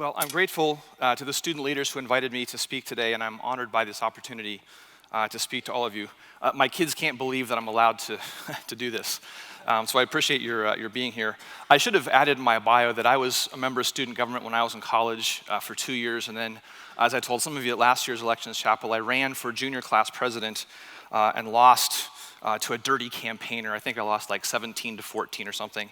Well, I'm grateful to the student leaders who invited me to speak today, and I'm honored by this opportunity to speak to all of you. My kids can't believe that I'm allowed to, to do this, so I appreciate your being here. I should have added in my bio that I was a member of student government when I was in college for 2 years, and then, as I told some of you at last year's Elections Chapel, I ran for junior class president and lost to a dirty campaigner. I think I lost like 17-14 or something.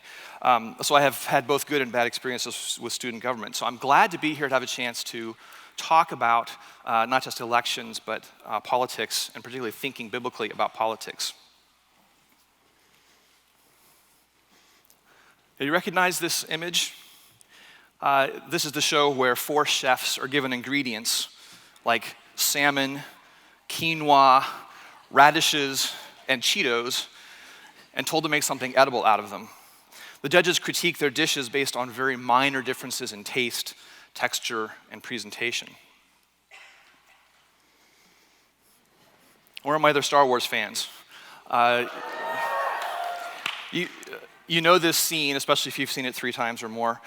So I have had both good and bad experiences with student government. So I'm glad to be here to have a chance to talk about not just elections, but politics, and particularly thinking biblically about politics. Do you recognize this image? This is the show where 4 chefs are given ingredients like salmon, quinoa, radishes, and Cheetos, and told to make something edible out of them. The judges critique their dishes based on very minor differences in taste, texture, and presentation. Where are my other Star Wars fans? You know this scene, especially if you've seen it 3 times or more.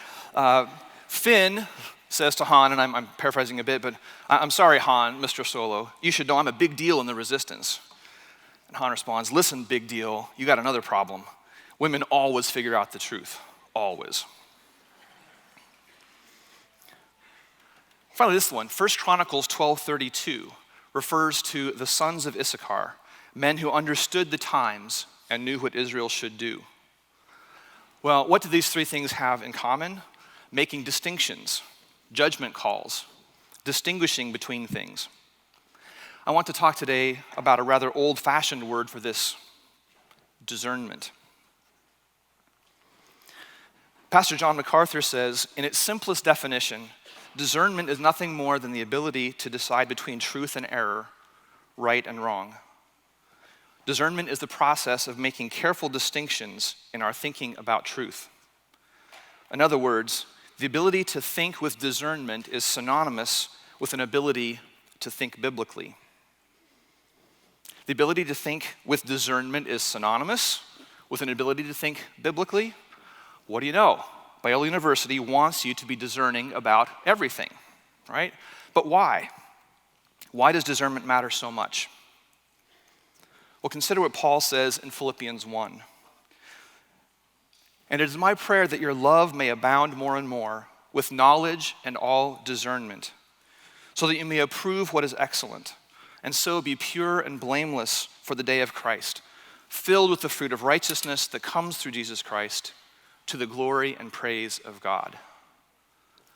Finn says to Han, and I'm paraphrasing a bit, but I'm sorry, Han, Mr. Solo, you should know I'm a big deal in the Resistance. And Han responds, listen, big deal, you got another problem. Women always figure out the truth, always. Finally, this one, 1 Chronicles 12:32 refers to the sons of Issachar, men who understood the times and knew what Israel should do. Well, what do these 3 things have in common? Making distinctions, judgment calls, distinguishing between things. I want to talk today about a rather old-fashioned word for this, discernment. Pastor John MacArthur says, in its simplest definition, discernment is nothing more than the ability to decide between truth and error, right and wrong. Discernment is the process of making careful distinctions in our thinking about truth. In other words, the ability to think with discernment is synonymous with an ability to think biblically. The ability to think with discernment is synonymous with an ability to think biblically. What do you know? Biola University wants you to be discerning about everything, right? But why? Why does discernment matter so much? Well, consider what Paul says in Philippians 1. And it is my prayer that your love may abound more and more with knowledge and all discernment, so that you may approve what is excellent, and so be pure and blameless for the day of Christ, filled with the fruit of righteousness that comes through Jesus Christ, to the glory and praise of God.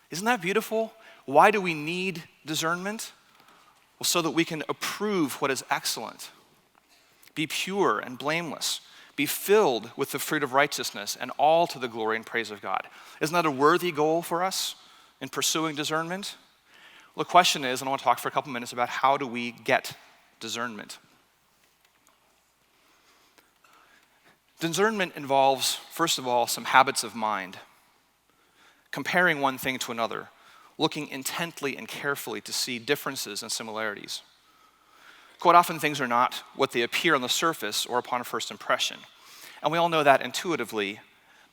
Isn't that beautiful? Why do we need discernment? Well, so that we can approve what is excellent, be pure and blameless, be filled with the fruit of righteousness, and all to the glory and praise of God. Isn't that a worthy goal for us in pursuing discernment? Well, the question is, and I want to talk for a couple minutes about how do we get discernment. Discernment involves, first of all, some habits of mind, comparing one thing to another, looking intently and carefully to see differences and similarities. Quite often things are not what they appear on the surface or upon a first impression. And we all know that intuitively,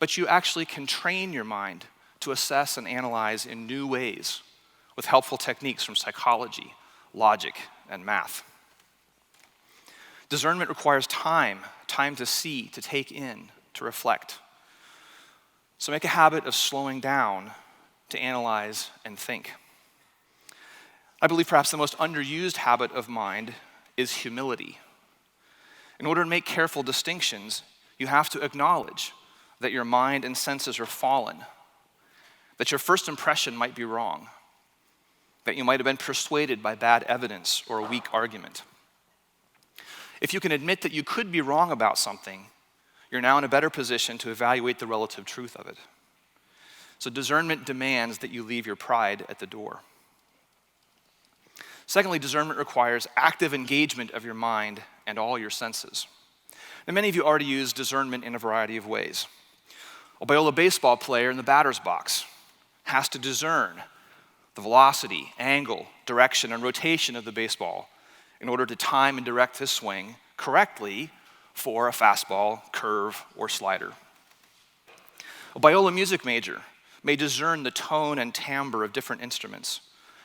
but you actually can train your mind to assess and analyze in new ways with helpful techniques from psychology, logic, and math. Discernment requires time to see, to take in, to reflect. So make a habit of slowing down to analyze and think. I believe perhaps the most underused habit of mind is humility. In order to make careful distinctions, you have to acknowledge that your mind and senses are fallen, that your first impression might be wrong, that you might have been persuaded by bad evidence or a weak argument. If you can admit that you could be wrong about something, you're now in a better position to evaluate the relative truth of it. So discernment demands that you leave your pride at the door. Secondly, discernment requires active engagement of your mind and all your senses. Now, many of you already use discernment in a variety of ways. A Biola baseball player in the batter's box has to discern the velocity, angle, direction, and rotation of the baseball in order to time and direct his swing correctly for a fastball, curve, or slider. A Biola music major may discern the tone and timbre of different instruments,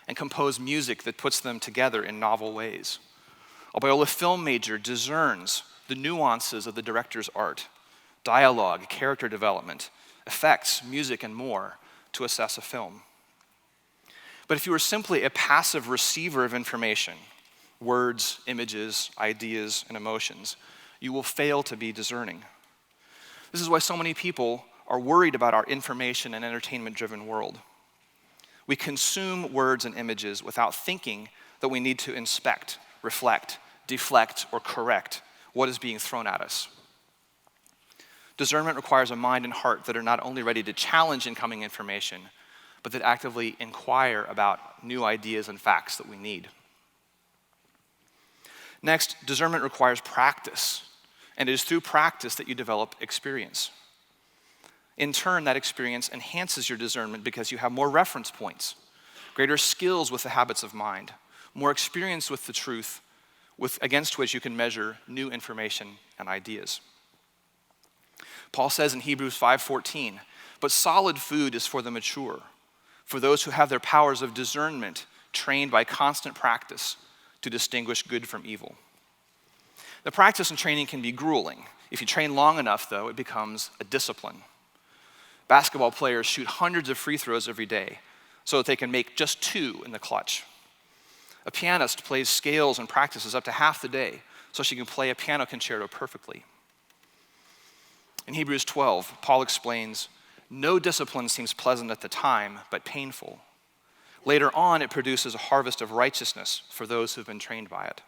and compose music that puts them together in novel ways. A Biola film major discerns the nuances of the director's art, dialogue, character development, effects, music, and more to assess a film. But if you are simply a passive receiver of information, words, images, ideas, and emotions, you will fail to be discerning. This is why so many people are worried about our information and entertainment-driven world. We consume words and images without thinking that we need to inspect, reflect, deflect, or correct what is being thrown at us. Discernment requires a mind and heart that are not only ready to challenge incoming information, but that actively inquire about new ideas and facts that we need. Next, discernment requires practice, and it is through practice that you develop experience. In turn, that experience enhances your discernment because you have more reference points, greater skills with the habits of mind, more experience with the truth against which you can measure new information and ideas. Paul says in Hebrews 5:14, "But solid food is for the mature, for those who have their powers of discernment trained by constant practice to distinguish good from evil." The practice and training can be grueling. If you train long enough, though, it becomes a discipline. Basketball players shoot hundreds of free throws every day so that they can make just 2 in the clutch. A pianist plays scales and practices up to half the day so she can play a piano concerto perfectly. In Hebrews 12, Paul explains, "No discipline seems pleasant at the time, but painful. Later on, it produces a harvest of righteousness for those who've been trained by it."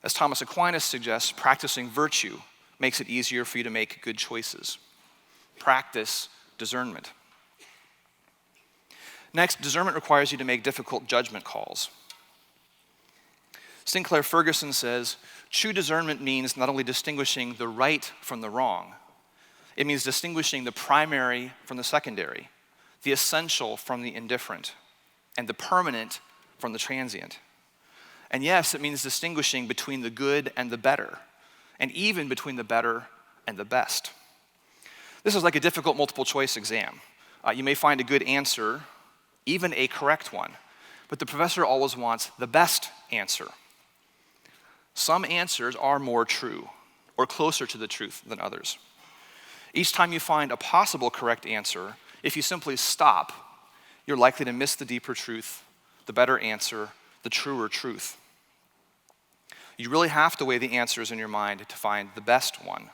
As Thomas Aquinas suggests, practicing virtue makes it easier for you to make good choices. Practice discernment. Next, discernment requires you to make difficult judgment calls. Sinclair Ferguson says, "True discernment means not only distinguishing the right from the wrong, it means distinguishing the primary from the secondary, the essential from the indifferent, and the permanent from the transient. And yes, it means distinguishing between the good and the better, and even between the better and the best." This is like a difficult multiple choice exam. You may find a good answer, even a correct one, but the professor always wants the best answer. Some answers are more true or closer to the truth than others. Each time you find a possible correct answer, if you simply stop, you're likely to miss the deeper truth, the better answer, the truer truth. You really have to weigh the answers in your mind to find the best one.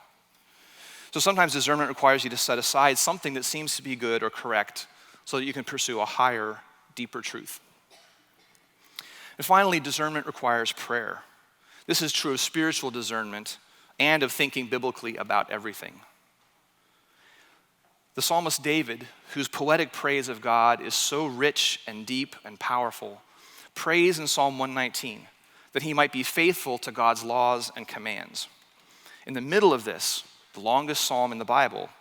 So sometimes discernment requires you to set aside something that seems to be good or correct so that you can pursue a higher, deeper truth. And finally, discernment requires prayer. This is true of spiritual discernment and of thinking biblically about everything. The psalmist David, whose poetic praise of God is so rich and deep and powerful, prays in Psalm 119 that he might be faithful to God's laws and commands. In the middle of this, the longest psalm in the Bible,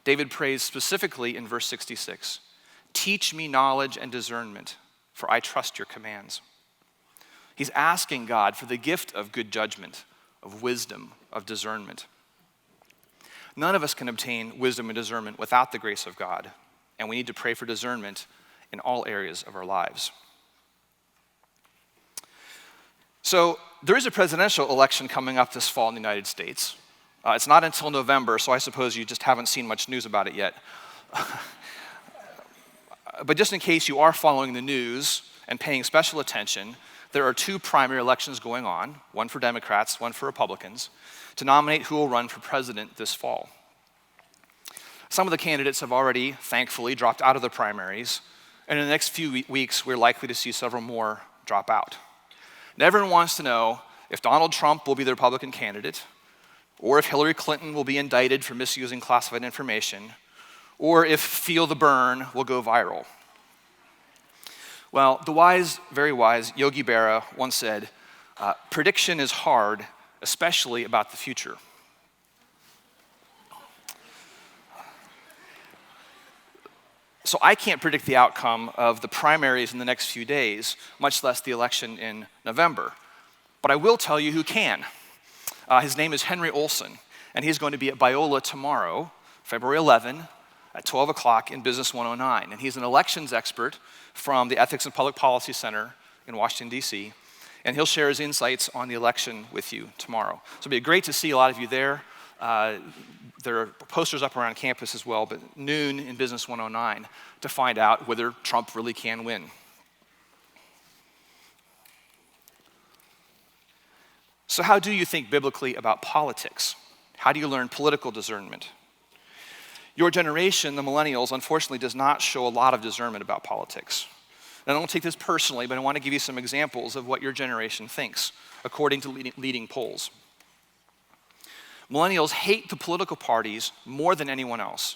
David prays specifically in verse 66, "Teach me knowledge and discernment, for I trust your commands." He's asking God for the gift of good judgment, of wisdom, of discernment. None of us can obtain wisdom and discernment without the grace of God, and we need to pray for discernment in all areas of our lives. So there is a presidential election coming up this fall in the United States. It's not until November, so I suppose you just haven't seen much news about it yet. But just in case you are following the news and paying special attention, there are 2 primary elections going on, one for Democrats, one for Republicans, to nominate who will run for president this fall. Some of the candidates have already, thankfully, dropped out of the primaries, and in the next few weeks, we're likely to see several more drop out. And everyone wants to know if Donald Trump will be the Republican candidate, or if Hillary Clinton will be indicted for misusing classified information, or if Feel the Burn will go viral. Well, the wise, very wise Yogi Berra once said, "Prediction is hard, especially about the future." So I can't predict the outcome of the primaries in the next few days, much less the election in November. But I will tell you who can. His name is Henry Olsen, and he's going to be at Biola tomorrow, February 11, at 12 o'clock in Business 109. And he's an elections expert from the Ethics and Public Policy Center in Washington, D.C., and he'll share his insights on the election with you tomorrow. So it'll be great to see a lot of you there. There are posters up around campus as well, but noon in Business 109 to find out whether Trump really can win. So how do you think biblically about politics? How do you learn political discernment? Your generation, the millennials, unfortunately does not show a lot of discernment about politics. And I don't take this personally, but I want to give you some examples of what your generation thinks, according to leading polls. Millennials hate the political parties more than anyone else,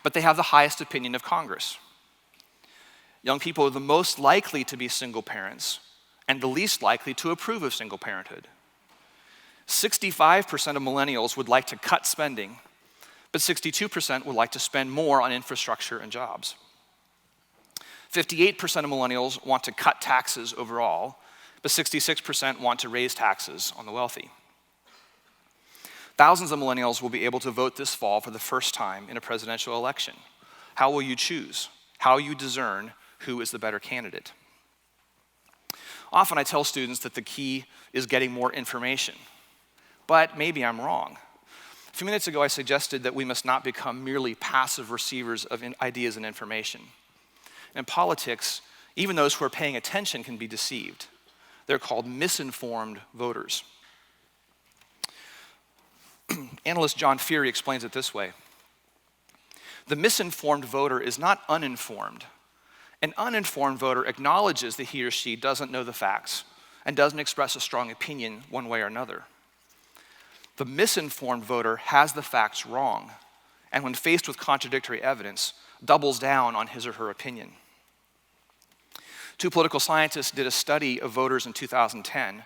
but they have the highest opinion of Congress. Young people are the most likely to be single parents and the least likely to approve of single parenthood. 65% of millennials would like to cut spending, but 62% would like to spend more on infrastructure and jobs. 58% of millennials want to cut taxes overall, but 66% want to raise taxes on the wealthy. Thousands of millennials will be able to vote this fall for the first time in a presidential election. How will you choose? How will you discern who is the better candidate? Often I tell students that the key is getting more information, but maybe I'm wrong. A few minutes ago I suggested that we must not become merely passive receivers of ideas and information. In politics, even those who are paying attention can be deceived. They're called misinformed voters. Analyst John Feary explains it this way. The misinformed voter is not uninformed. An uninformed voter acknowledges that he or she doesn't know the facts and doesn't express a strong opinion one way or another. The misinformed voter has the facts wrong, and when faced with contradictory evidence, doubles down on his or her opinion. Two political scientists did a study of voters in 2010,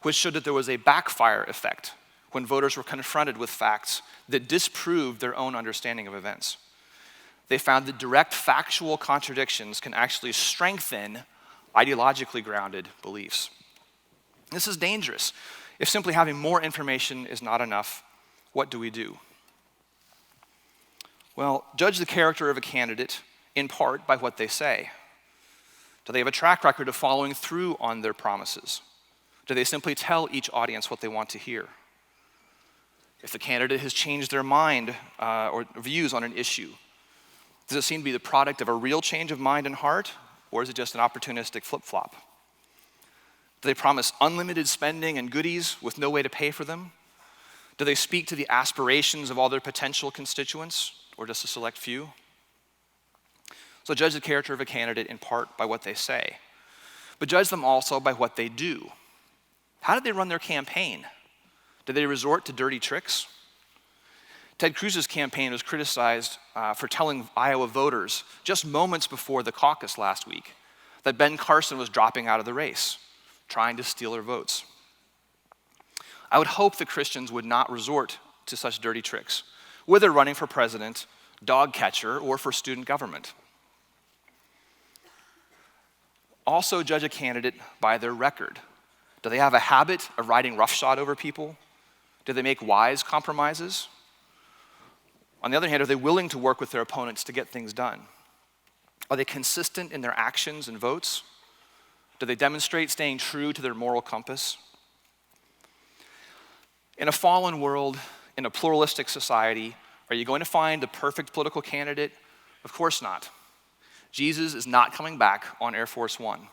which showed that there was a backfire effect when voters were confronted with facts that disproved their own understanding of events. They found that direct factual contradictions can actually strengthen ideologically grounded beliefs. This is dangerous. If simply having more information is not enough, what do we do? Well, judge the character of a candidate in part by what they say. Do they have a track record of following through on their promises? Do they simply tell each audience what they want to hear? If the candidate has changed their mind or views on an issue, does it seem to be the product of a real change of mind and heart, or is it just an opportunistic flip-flop? Do they promise unlimited spending and goodies with no way to pay for them? Do they speak to the aspirations of all their potential constituents, or just a select few? So judge the character of a candidate in part by what they say, but judge them also by what they do. How did they run their campaign? Did they resort to dirty tricks? Ted Cruz's campaign was criticized for telling Iowa voters just moments before the caucus last week that Ben Carson was dropping out of the race, trying to steal their votes. I would hope that Christians would not resort to such dirty tricks, whether running for president, dog catcher, or for student government. Also judge a candidate by their record. Do they have a habit of riding roughshod over people? Do they make wise compromises? On the other hand, are they willing to work with their opponents to get things done? Are they consistent in their actions and votes? Do they demonstrate staying true to their moral compass? In a fallen world, in a pluralistic society, are you going to find the perfect political candidate? Of course not. Jesus is not coming back on Air Force One.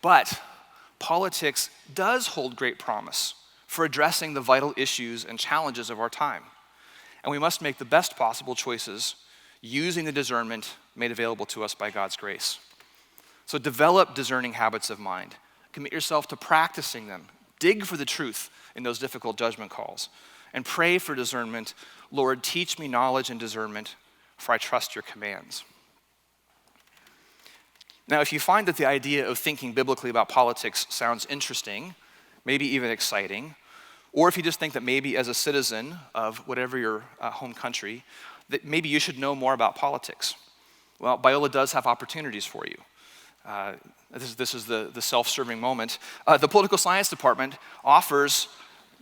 But politics does hold great promise for addressing the vital issues and challenges of our time. And we must make the best possible choices using the discernment made available to us by God's grace. So develop discerning habits of mind. Commit yourself to practicing them. Dig for the truth in those difficult judgment calls. And pray for discernment. Lord, teach me knowledge and discernment, for I trust your commands. Now, if you find that the idea of thinking biblically about politics sounds interesting, maybe even exciting, or if you just think that maybe as a citizen of whatever your home country, that maybe you should know more about politics, well, Biola does have opportunities for you. This is the self-serving moment. The Political Science Department offers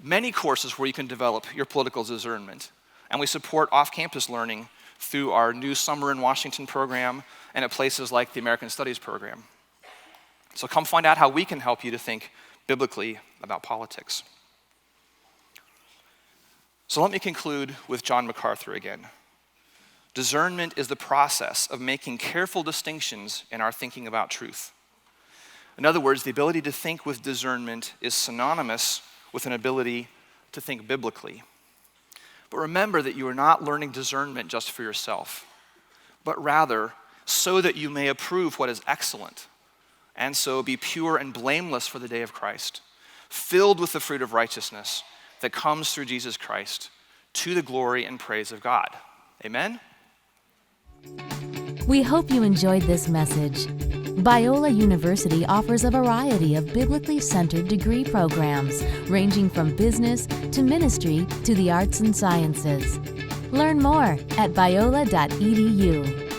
many courses where you can develop your political discernment. And we support off-campus learning through our new Summer in Washington program and at places like the American Studies program. So come find out how we can help you to think biblically about politics. So let me conclude with John MacArthur again. Discernment is the process of making careful distinctions in our thinking about truth. In other words, the ability to think with discernment is synonymous with an ability to think biblically. But remember that you are not learning discernment just for yourself, but rather so that you may approve what is excellent, and so be pure and blameless for the day of Christ, filled with the fruit of righteousness that comes through Jesus Christ, to the glory and praise of God. Amen? We hope you enjoyed this message. Biola University offers a variety of biblically centered degree programs, ranging from business to ministry to the arts and sciences. Learn more at biola.edu.